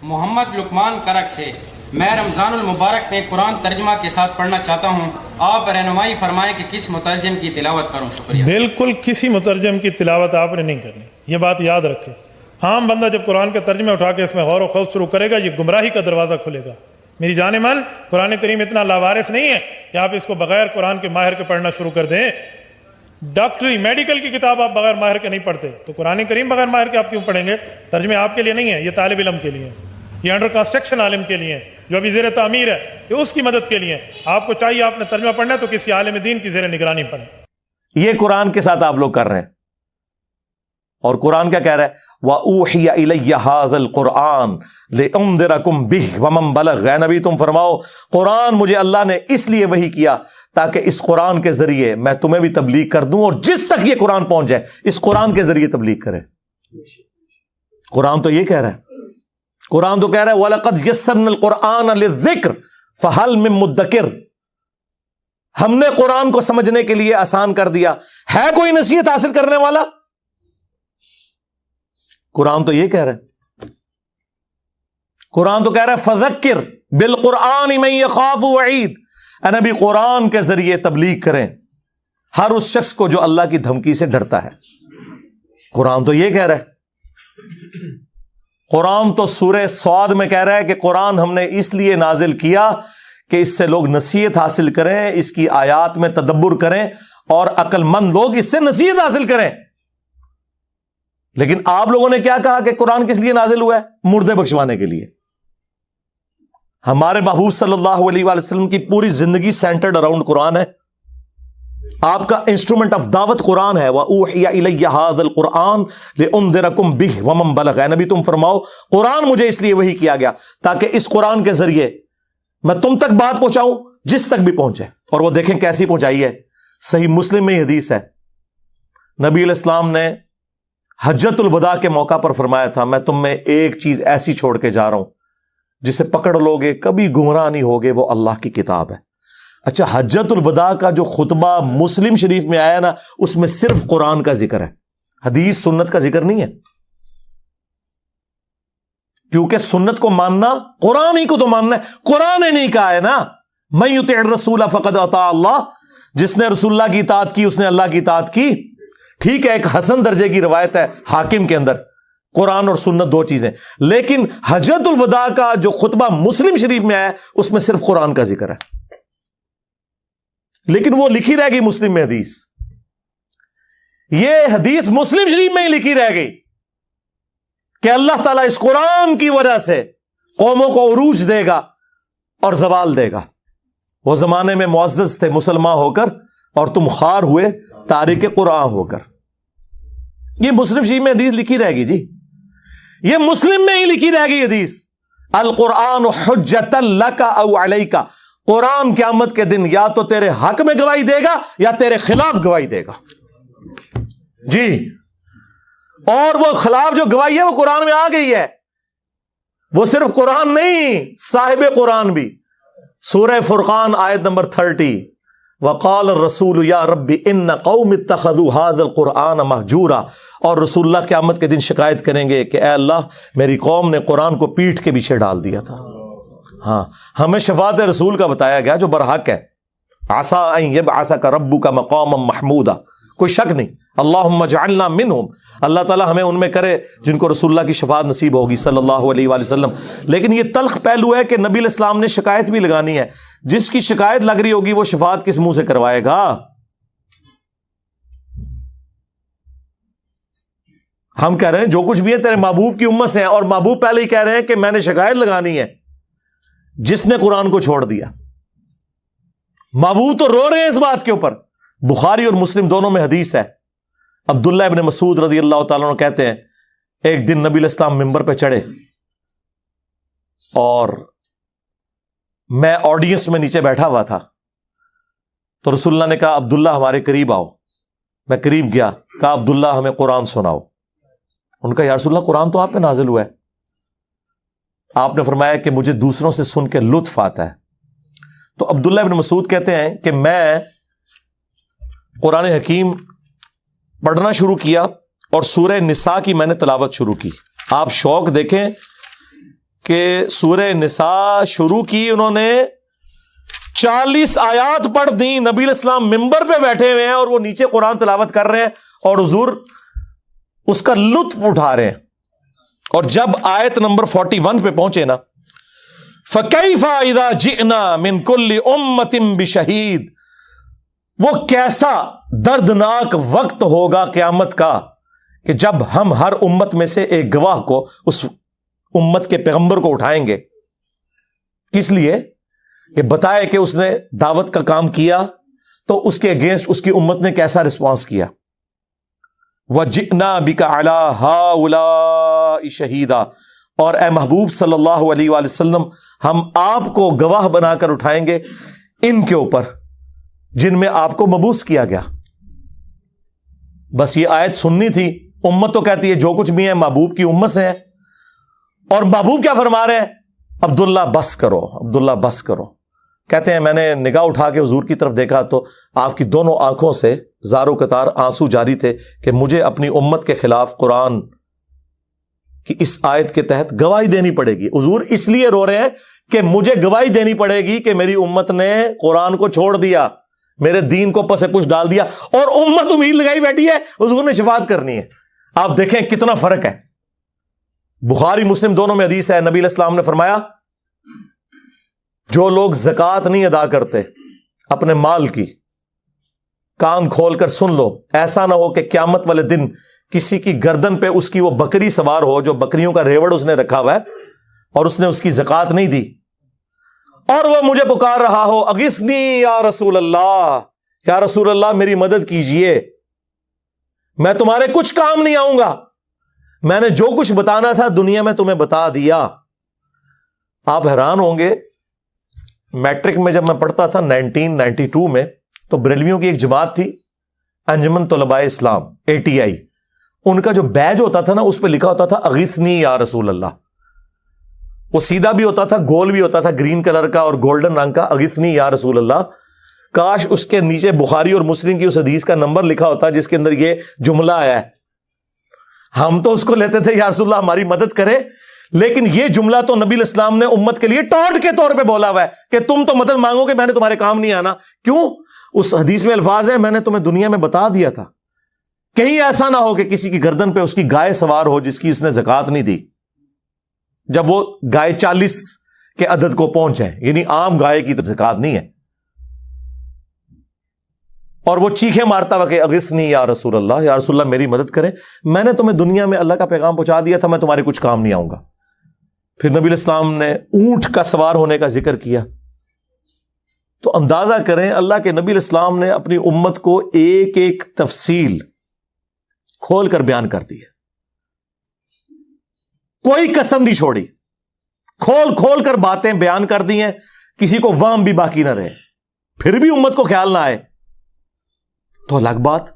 محمد لقمان کرک سے میں رمضان المبارک میں قرآن ترجمہ کے ساتھ پڑھنا چاہتا ہوں، آپ رہنمائی فرمائیں کہ کس مترجم کی تلاوت کروں؟ شکریہ۔ بالکل کسی مترجم کی تلاوت آپ نے نہیں کرنی، یہ بات یاد رکھیں۔ عام بندہ جب قرآن کے ترجمے اٹھا کے اس میں غور و خوض شروع کرے گا، یہ گمراہی کا دروازہ کھلے گا۔ میری جان من، قرآن کریم اتنا لاوارث نہیں ہے کہ آپ اس کو بغیر قرآن کے ماہر کے پڑھنا شروع کر دیں۔ ڈاکٹری میڈیکل کی کتاب آپ بغیر ماہر کے نہیں پڑھتے، تو قرآن کریم بغیر ماہر کے آپ کیوں پڑھیں گے؟ ترجمے آپ کے لیے نہیں ہے، یہ طالب علم کے لیے ہے، یہ انڈر کنسٹرکشن عالم کے لیے ہے، جو ابھی زیر تعمیر ہے، یہ اس کی مدد کے لیے ہے۔ آپ کو چاہیے آپ نے ترجمہ پڑھنا ہے تو کسی عالم دین کی زیر نگرانی پڑھیں۔ یہ قرآن کے ساتھ آپ لوگ کر رہے ہیں، اور قرآن کیا کہہ رہا ہے؟ وَأُوحِيَ إِلَيَّ هَذَا الْقُرْآنُ لِأُنذِرَكُمْ بِهِ وَمَنْ بَلَغَ۔ اے نبی تم فرماؤ قرآن مجھے اللہ نے اس لیے وحی کیا تاکہ اس قرآن کے ذریعے میں تمہیں بھی تبلیغ کر دوں، اور جس تک یہ قرآن پہنچ جائے اس قرآن کے ذریعے تبلیغ کرے۔ قرآن تو یہ کہہ رہا ہے، قرآن تو کہہ رہا ہے وَلَقَدْ يَسَّرْنَا الْقُرْآنَ لِلذِّكْرِ فَهَلْ مِن مُدَّكِرٍ۔ ہم نے قرآن کو سمجھنے کے لیے آسان کر دیا، ہے کوئی نصیحت حاصل کرنے والا؟ قرآن تو یہ کہہ رہا ہے، قرآن تو کہہ رہا ہے فذکر بالقرآن من یخاف وعید۔ اے نبی قرآن کے ذریعے تبلیغ کریں ہر اس شخص کو جو اللہ کی دھمکی سے ڈرتا ہے۔ قرآن تو یہ کہہ رہا ہے، قرآن تو سورہ صاد میں کہہ رہا ہے کہ قرآن ہم نے اس لیے نازل کیا کہ اس سے لوگ نصیحت حاصل کریں، اس کی آیات میں تدبر کریں اور عقل مند لوگ اس سے نصیحت حاصل کریں۔ لیکن آپ لوگوں نے کیا کہا کہ قرآن کس لیے نازل ہوا ہے؟ مردے بخشوانے کے لیے۔ ہمارے محبوب صلی اللہ علیہ وآلہ وسلم کی پوری زندگی سینٹرڈ اراؤنڈ قرآن ہے۔ آپ کا انسٹرومنٹ آف دعوت قرآن ہے۔ وَأُوحِيَ إِلَيَّ هَذَا الْقُرْآنُ لِأُنذِرَكُمْ بِهِ وَمَنْ بَلَغَ۔ اے نبی تم فرماؤ قرآن مجھے اس لیے وحی کیا گیا تاکہ اس قرآن کے ذریعے میں تم تک بات پہنچاؤں، جس تک بھی پہنچے۔ اور وہ دیکھیں کیسی پہنچائی ہے۔ صحیح مسلم میں یہ حدیث ہے، نبی علیہ السلام نے حجت الوداع کے موقع پر فرمایا تھا میں تم میں ایک چیز ایسی چھوڑ کے جا رہا ہوں جسے پکڑ لوگے کبھی گمراہ نہیں ہوگے، وہ اللہ کی کتاب ہے۔ اچھا، حجت الوداع کا جو خطبہ مسلم شریف میں آیا نا، اس میں صرف قرآن کا ذکر ہے، حدیث سنت کا ذکر نہیں ہے، کیونکہ سنت کو ماننا قرآن ہی کو تو ماننا ہے، قرآن نے نہیں کہا ہے نا من یطع الرسول فقد اطاع اللہ، جس نے رسول اللہ کی اطاعت کی اس نے اللہ کی اطاعت کی۔ ٹھیک ہے، ایک حسن درجے کی روایت ہے حاکم کے اندر، قرآن اور سنت دو چیزیں، لیکن حجت الوداع کا جو خطبہ مسلم شریف میں آیا اس میں صرف قرآن کا ذکر ہے، لیکن وہ لکھی رہ گئی مسلم میں حدیث، یہ حدیث مسلم شریف میں ہی لکھی رہ گئی کہ اللہ تعالیٰ اس قرآن کی وجہ سے قوموں کو عروج دے گا اور زوال دے گا۔ وہ زمانے میں معزز تھے مسلمان ہو کر، اور تم خوار ہوئے تارک قرآن ہو کر۔ یہ مسلم شریف میں حدیث لکھی رہ گئی جی، یہ مسلم میں ہی لکھی رہ گئی حدیث۔ القرآن حجت لک او علیک، قرآن قیامت کے دن یا تو تیرے حق میں گواہی دے گا یا تیرے خلاف گواہی دے گا جی۔ اور وہ خلاف جو گواہی ہے وہ قرآن میں آ گئی ہے، وہ صرف قرآن نہیں، صاحب قرآن بھی۔ سورہ فرقان آیت نمبر 30، وقال الرسول یا رب ان قوم اتخذوا هذا القرآن مہجورا، اور رسول اللہ قیامت کے دن شکایت کریں گے کہ اے اللہ میری قوم نے قرآن کو پیٹھ کے پیچھے ڈال دیا تھا۔ ہاں، ہمیں شفاعت رسول کا بتایا گیا جو برحق ہے، عسیٰ ان یبعثک ربک مقاما محمودا، کوئی شک نہیں۔ اللہم اجعلنا منہم، اللہ تعالیٰ ہمیں ان میں کرے جن کو رسول اللہ کی شفاعت نصیب ہوگی صلی اللہ علیہ وآلہ وسلم۔ لیکن یہ تلخ پہلو ہے کہ نبی علیہ السلام نے شکایت بھی لگانی ہے، جس کی شکایت لگ رہی ہوگی وہ شفاعت کس منہ سے کروائے گا؟ ہم کہہ رہے ہیں جو کچھ بھی ہے تیرے محبوب کی امت سے ہے، اور محبوب پہلے ہی کہہ رہے ہیں کہ میں نے شکایت لگانی ہے جس نے قرآن کو چھوڑ دیا۔ محبوب تو رو رہے ہیں اس بات کے اوپر۔ بخاری اور مسلم دونوں میں حدیث ہے، عبداللہ ابن مسعود رضی اللہ تعالیٰ عنہ کہتے ہیں ایک دن نبی علیہ السلام ممبر پہ چڑھے اور میں آڈینس میں نیچے بیٹھا ہوا تھا، تو رسول اللہ نے کہا عبداللہ ہمارے قریب آؤ۔ میں قریب گیا، کہا عبداللہ ہمیں قرآن سناؤ۔ ان کا یا رسول اللہ قرآن تو آپ پہ نازل ہوا ہے۔ آپ نے فرمایا کہ مجھے دوسروں سے سن کے لطف آتا ہے۔ تو عبداللہ ابن مسعود کہتے ہیں کہ میں قرآن حکیم پڑھنا شروع کیا اور سورہ نساء کی میں نے تلاوت شروع کی۔ آپ شوق دیکھیں کہ سورہ نساء شروع کی انہوں نے 40 آیات پڑھ دی, نبی علیہ السلام ممبر پہ بیٹھے ہوئے ہیں اور وہ نیچے قرآن تلاوت کر رہے ہیں اور حضور اس کا لطف اٹھا رہے ہیں. اور جب آیت نمبر 41 پہ پہنچے نا, فَكَيْفَ إِذَا جِئْنَا مِن كُلِّ أُمَّةٍ بِشَهِيدٍ, وہ کیسا دردناک وقت ہوگا قیامت کا کہ جب ہم ہر امت میں سے ایک گواہ کو, اس امت کے پیغمبر کو اٹھائیں گے. کس لیے؟ کہ بتائے کہ اس نے دعوت کا کام کیا تو اس کے اگینسٹ اس کی امت نے کیسا رسپانس کیا. وَجِئْنَا بِكَ عَلَىٰ هَٰؤُلَاءِ شَهِيدًا, اور اے محبوب صلی اللہ علیہ وآلہ وسلم ہم آپ کو گواہ بنا کر اٹھائیں گے ان کے اوپر جن میں آپ کو مبعوث کیا گیا. بس یہ آیت سننی تھی. امت تو کہتی ہے جو کچھ بھی ہے محبوب کی امت سے ہے, اور محبوب کیا فرما رہے ہیں؟ عبداللہ بس کرو, عبداللہ بس کرو. کہتے ہیں میں نے نگاہ اٹھا کے حضور کی طرف دیکھا تو آپ کی دونوں آنکھوں سے زارو قطار آنسو جاری تھے کہ مجھے اپنی امت کے خلاف قرآن کی اس آیت کے تحت گواہی دینی پڑے گی. حضور اس لیے رو رہے ہیں کہ مجھے گواہی دینی پڑے گی کہ میری امت نے قرآن کو چھوڑ دیا, میرے دین کو پس پش ڈال دیا, اور امت امید لگائی بیٹھی ہے حضور نے شفاعت کرنی ہے. آپ دیکھیں کتنا فرق ہے. بخاری مسلم دونوں میں حدیث ہے, نبی علیہ السلام نے فرمایا جو لوگ زکوٰۃ نہیں ادا کرتے اپنے مال کی, کان کھول کر سن لو, ایسا نہ ہو کہ قیامت والے دن کسی کی گردن پہ اس کی وہ بکری سوار ہو جو بکریوں کا ریوڑ اس نے رکھا ہوا ہے اور اس نے اس کی زکوٰۃ نہیں دی, اور وہ مجھے پکار رہا ہو اغثنی یا رسول اللہ, یا رسول اللہ میری مدد کیجئے, میں تمہارے کچھ کام نہیں آؤں گا, میں نے جو کچھ بتانا تھا دنیا میں تمہیں بتا دیا. آپ حیران ہوں گے, میٹرک میں جب میں پڑھتا تھا 1992 میں, تو بریلویوں کی ایک جماعت تھی انجمن طلباء اسلام ATI, ان کا جو بیج ہوتا تھا نا اس پہ لکھا ہوتا تھا اغثنی یا رسول اللہ. وہ سیدھا بھی ہوتا تھا, گول بھی ہوتا تھا, گرین کلر کا اور گولڈن رنگ کا, اغثنی یا رسول اللہ. کاش اس کے نیچے بخاری اور مسلم کی اس حدیث کا نمبر لکھا ہوتا جس کے اندر یہ جملہ آیا ہے. ہم تو اس کو لیتے تھے یا رسول اللہ ہماری مدد کرے, لیکن یہ جملہ تو نبی علیہ السلام نے امت کے لیے ٹانٹ کے طور پہ بولا ہوا ہے کہ تم تو مدد مانگو گے, میں نے تمہارے کام نہیں آنا. کیوں؟ اس حدیث میں الفاظ ہے میں نے تمہیں دنیا میں بتا دیا تھا, کہیں ایسا نہ ہو کہ کسی کی گردن پہ اس کی گائے سوار ہو جس کی اس نے زکوٰۃ نہیں دی, جب وہ گائے 40 کے عدد کو پہنچے, یعنی عام گائے کی زکوٰۃ نہیں ہے, اور وہ چیخیں مارتا ہوا کہ اغثنی یا رسول اللہ, یا رسول اللہ میری مدد کرے, میں نے تمہیں دنیا میں اللہ کا پیغام پہنچا دیا تھا, میں تمہارے کچھ کام نہیں آؤں گا. پھر نبی علیہ السلام نے اونٹ کا سوار ہونے کا ذکر کیا, تو اندازہ کریں اللہ کے نبی علیہ السلام نے اپنی امت کو ایک ایک تفصیل کھول کر بیان کر دی ہے, کوئی قسم نہیں چھوڑی, کھول کھول کر باتیں بیان کر دی ہیں, کسی کو وہم بھی باقی نہ رہے. پھر بھی امت کو خیال نہ آئے تو الگ بات.